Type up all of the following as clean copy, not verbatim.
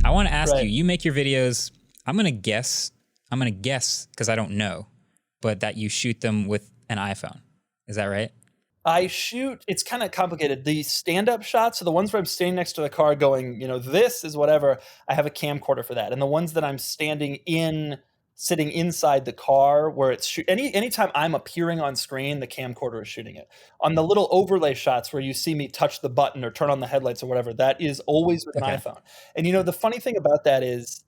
I want to ask you, Right. you make your videos, I'm going to guess because I don't know, but that you shoot them with an iPhone. Is that right? It's kind of complicated. The stand-up shots, so the ones where I'm standing next to the car going, this is whatever, I have a camcorder for that. And the ones that I'm sitting inside the car where it's anytime I'm appearing on screen, the camcorder is shooting it. On the little overlay shots where you see me touch the button or turn on the headlights or whatever, that is always with an Okay. iPhone. And the funny thing about that is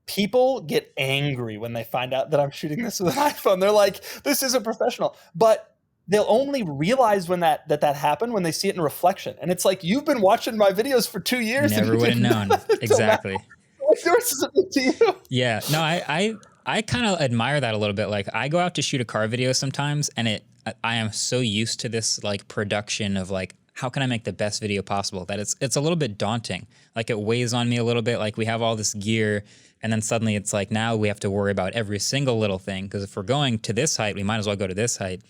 people get angry when they find out that I'm shooting this with an iPhone. They're like, this isn't professional. But they'll only realize when that happened when they see it in reflection. And it's like, you've been watching my videos for 2 years. Never would have known. Exactly. What's yours is a big to you? Yeah. No, I kind of admire that a little bit. Like I go out to shoot a car video sometimes and I am so used to this like production of like, how can I make the best video possible that it's a little bit daunting. Like it weighs on me a little bit. Like we have all this gear and then suddenly it's like, now we have to worry about every single little thing. Cause if we're going to this height, we might as well go to this height.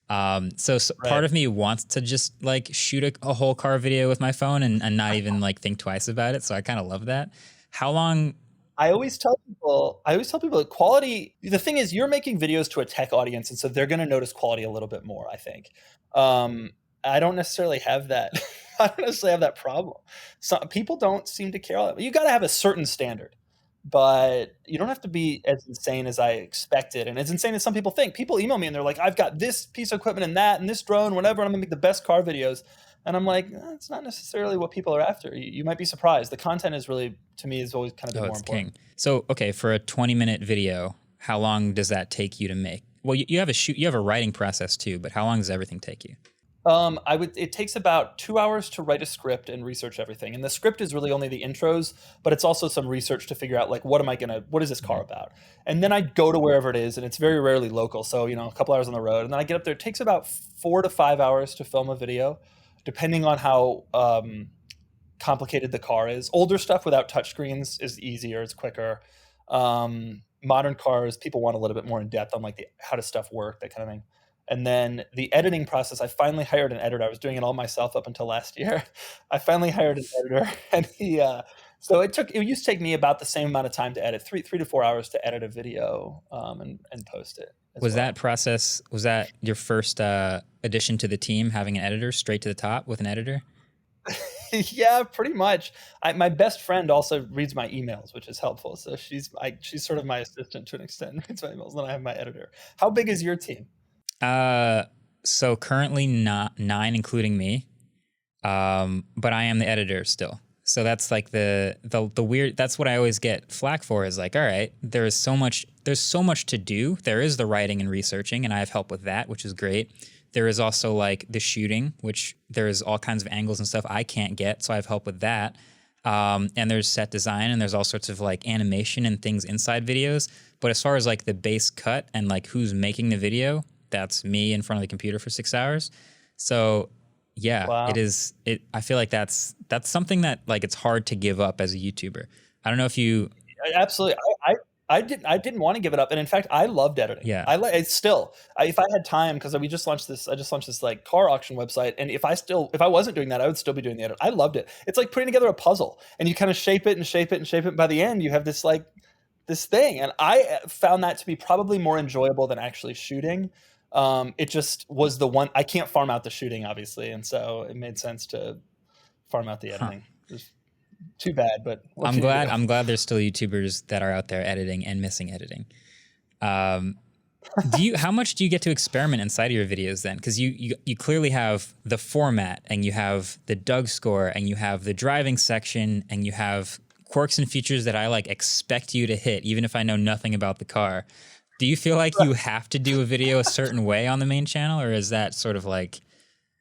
So Right. part of me wants to just like shoot a whole car video with my phone and not even like think twice about it. So I kind of love that. How long? I always tell people that quality, the thing is you're making videos to a tech audience. And so they're going to notice quality a little bit more, I think. I don't necessarily have that. I don't necessarily have that problem. Some people don't seem to care all that. You got to have a certain standard, but you don't have to be as insane as I expected. And as insane as some people think. People email me and they're like, I've got this piece of equipment and that and this drone, whatever, and I'm gonna make the best car videos. And I'm like, it's not necessarily what people are after. You might be surprised. The content is really, to me, is always kind of more important. King. So, okay, for a 20-minute video, how long does that take you to make? Well, you have a writing process too, but how long does everything take you? It takes about 2 hours to write a script and research everything. And the script is really only the intros, but it's also some research to figure out like, what is this car about? And then I go to wherever it is, and it's very rarely local. So, a couple hours on the road, and then I get up there. It takes about 4 to 5 hours to film a video, depending on how complicated the car is. Older stuff without touchscreens is easier, it's quicker. Modern cars, people want a little bit more in depth on like how does stuff work, that kind of thing. And then the editing process, I finally hired an editor. I was doing it all myself up until last year. I finally hired an editor, and so it used to take me about the same amount of time to edit, 3 to 4 hours to edit a video and post it. Was that your first addition to the team, having an editor straight to the top with an editor? Yeah, pretty much. My best friend also reads my emails, which is helpful. So she's sort of my assistant to an extent, reads my emails. Then I have my editor. How big is your team? So currently not 9, including me. But I am the editor still. So that's like the weird, that's what I always get flack for is like, all right, there's so much to do. There is the writing and researching, and I have help with that, which is great. There is also like the shooting, which there's all kinds of angles and stuff I can't get. So I have help with that. And there's set design, and there's all sorts of like animation and things inside videos. But as far as like the base cut and like who's making the video, that's me in front of the computer for 6 hours. So yeah, Wow. I feel like that's something that like it's hard to give up as a YouTuber. I don't know if you... Absolutely. I didn't want to give it up. And in fact, I loved editing. Yeah. If I had time, because I just launched this like car auction website. And if I wasn't doing that, I would still be doing the edit. I loved it. It's like putting together a puzzle, and you kind of shape it and shape it and shape it. And by the end, you have this thing. And I found that to be probably more enjoyable than actually shooting. It just was the one. I can't farm out the shooting, obviously. And so it made sense to farm out the editing. Too bad, but I'm glad there's still YouTubers that are out there editing and missing editing. How much do you get to experiment inside of your videos then? Because you clearly have the format, and you have the Doug score, and you have the driving section, and you have quirks and features that I like expect you to hit, even if I know nothing about the car. Do you feel like you have to do a video a certain way on the main channel, or is that sort of like...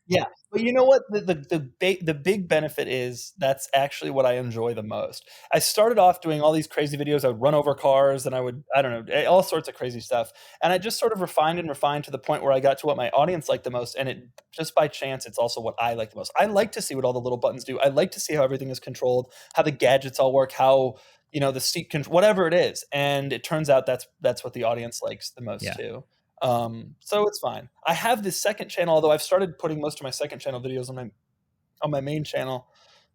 Yeah, but you know what? The big benefit is that's actually what I enjoy the most. I started off doing all these crazy videos. I would run over cars, and I don't know, all sorts of crazy stuff. And I just sort of refined to the point where I got to what my audience liked the most. And it just by chance, it's also what I like the most. I like to see what all the little buttons do. I like to see how everything is controlled, how the gadgets all work, how the seat control, whatever it is. And it turns out that's what the audience likes the most too. So it's fine. I have this second channel, although I've started putting most of my second channel videos on my main channel,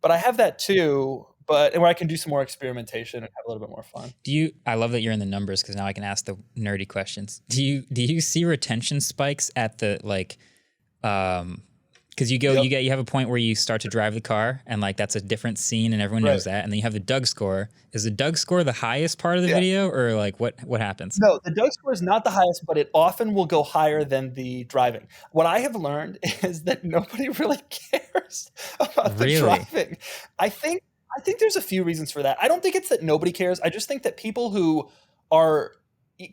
but I have that too. but where I can do some more experimentation and have a little bit more fun. I love that you're in the numbers because now I can ask the nerdy questions. Do you see retention spikes at the because you have a point where you start to drive the car and like that's a different scene and everyone knows that, and then you have the Doug score. Is the Doug score the highest part of the video, or like what happens? No, the Doug score is not the highest, but it often will go higher than the driving. What I have learned is that nobody really cares about the driving. I think there's a few reasons for that. I don't think it's that nobody cares. I just think that people who are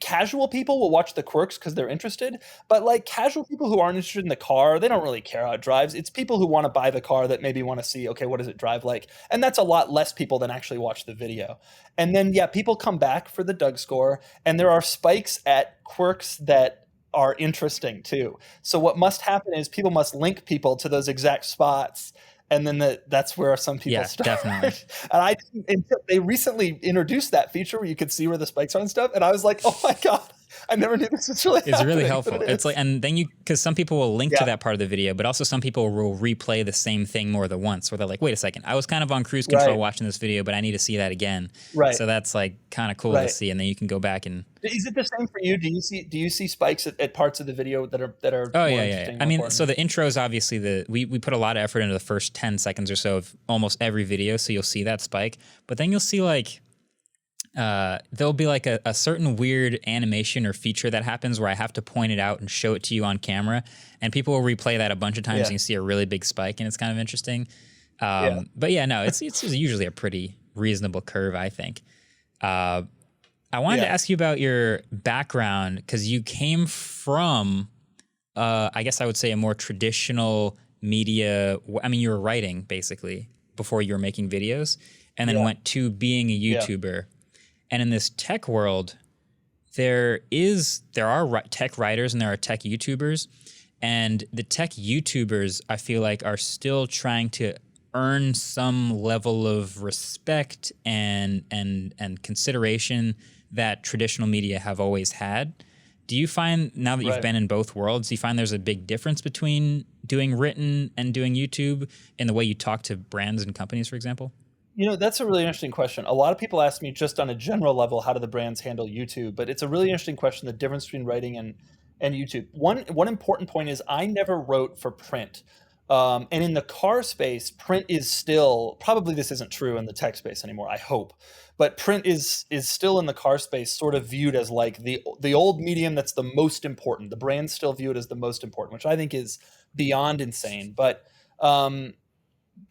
casual people will watch the quirks because they're interested, but like casual people who aren't interested in the car, they don't really care how it drives. It's people who want to buy the car that maybe want to see, okay, what does it drive like? And that's a lot less people than actually watch the video. And then, people come back for the Doug score, and there are spikes at quirks that are interesting too. So what must happen is people must link people to those exact spots. And then that's where some people start. Definitely. And they recently introduced that feature where you could see where the spikes are and stuff. And I was like, oh my God, I never knew this was really happening. It's really helpful. It's like, and then because some people will link to that part of the video, but also some people will replay the same thing more than once, where they're like, wait a second, I was kind of on cruise control watching this video, but I need to see that again. Right. So that's like kind of cool to see. And then you can go back and. Is it the same for you? Do you see spikes at parts of the video that are Oh yeah. I mean, so the intro is obviously we put a lot of effort into the first 10 seconds or so of almost every video, so you'll see that spike. But then you'll see like there'll be like a certain weird animation or feature that happens where I have to point it out and show it to you on camera, and people will replay that a bunch of times and you see a really big spike, and it's kind of interesting. But no, it's usually a pretty reasonable curve, I think. I wanted to ask you about your background, because you came from, I guess I would say, a more traditional media. I mean, you were writing basically before you were making videos, and then went to being a YouTuber. And in this tech world, there are tech writers and there are tech YouTubers, and the tech YouTubers, I feel like, are still trying to earn some level of respect and consideration that traditional media have always had. Do you find, now that you've been in both worlds, do you find there's a big difference between doing written and doing YouTube in the way you talk to brands and companies, for example? That's a really interesting question. A lot of people ask me just on a general level, how do the brands handle YouTube? But it's a really interesting question, the difference between writing and YouTube. One important point is I never wrote for print. And in the car space, print is still, probably this isn't true in the tech space anymore, I hope, but print is still in the car space sort of viewed as like the old medium that's the most important. The brands still view it as the most important, which I think is beyond insane. But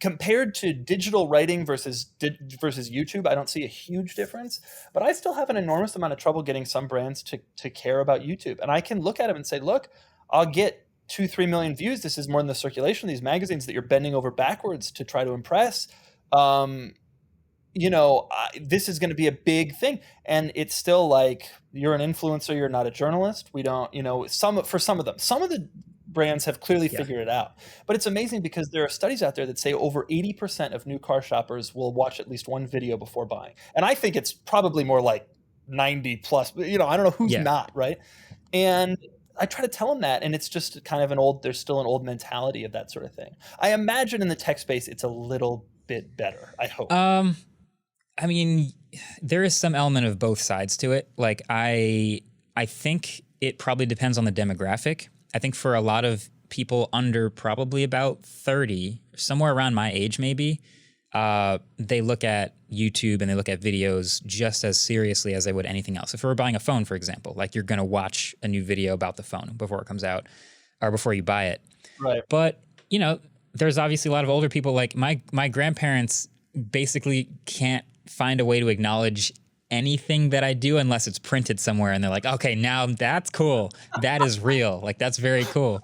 compared to digital writing versus YouTube, I don't see a huge difference, but I still have an enormous amount of trouble getting some brands to care about YouTube. And I can look at them and say, look, I'll get 2-3 million views. This is more than the circulation of these magazines that you're bending over backwards to try to impress. This is going to be a big thing. And it's still like, you're an influencer, you're not a journalist. We don't, some of the brands have clearly figured it out. But it's amazing because there are studies out there that say over 80% of new car shoppers will watch at least one video before buying. And I think it's probably more like 90 plus, I don't know who's not, right? And I try to tell them that, and it's just kind of there's still an old mentality of that sort of thing. I imagine in the tech space, it's a little bit better, I hope. I mean, there is some element of both sides to it. Like, I think it probably depends on the demographic. I think for a lot of people under probably about 30, somewhere around my age maybe, they look at YouTube and they look at videos just as seriously as they would anything else. If we were buying a phone, for example, like you're going to watch a new video about the phone before it comes out or before you buy it. Right. But, there's obviously a lot of older people, like my grandparents basically can't find a way to acknowledge anything that I do unless it's printed somewhere. And they're like, okay, now that's cool. That is real. Like, that's very cool.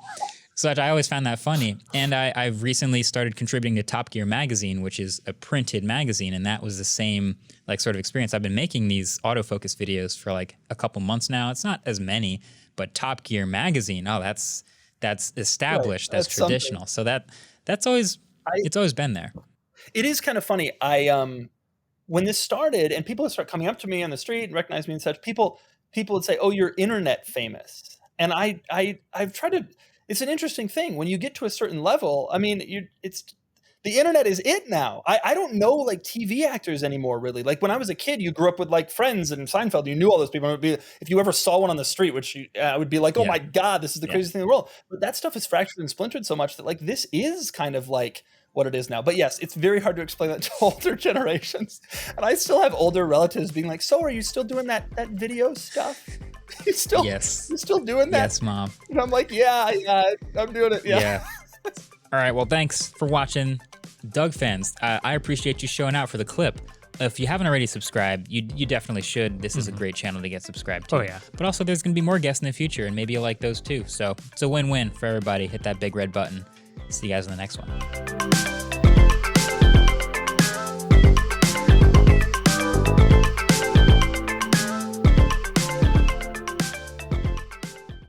So I always found that funny. And I've recently started contributing to Top Gear magazine, which is a printed magazine. And that was the same like sort of experience. I've been making these autofocus videos for like a couple months now. It's not as many, but Top Gear magazine, that's established, that's traditional. Something. So it's always been there. It is kind of funny. When this started and people would start coming up to me on the street and recognize me and such, people would say, oh, you're internet famous. And I've tried to, it's an interesting thing. When you get to a certain level, I mean, The internet is it now. I don't know like TV actors anymore, really. Like when I was a kid, you grew up with like Friends and Seinfeld. You knew all those people. It would be, if you ever saw one on the street, which would be like, oh my God, this is the craziest thing in the world. But that stuff is fractured and splintered so much that like this is kind of like what it is now. But yes, it's very hard to explain that to older generations. And I still have older relatives being like, so are you still doing that video stuff? You still doing that? Yes, Mom. And I'm like, yeah, I'm doing it. Yeah. All right. Well, thanks for watching, Doug fans. I appreciate you showing out for the clip. If you haven't already subscribed, you definitely should. This is a great channel to get subscribed to. Oh, yeah. But also, there's going to be more guests in the future, and maybe you'll like those too. So it's a win-win for everybody. Hit that big red button. See you guys in the next one.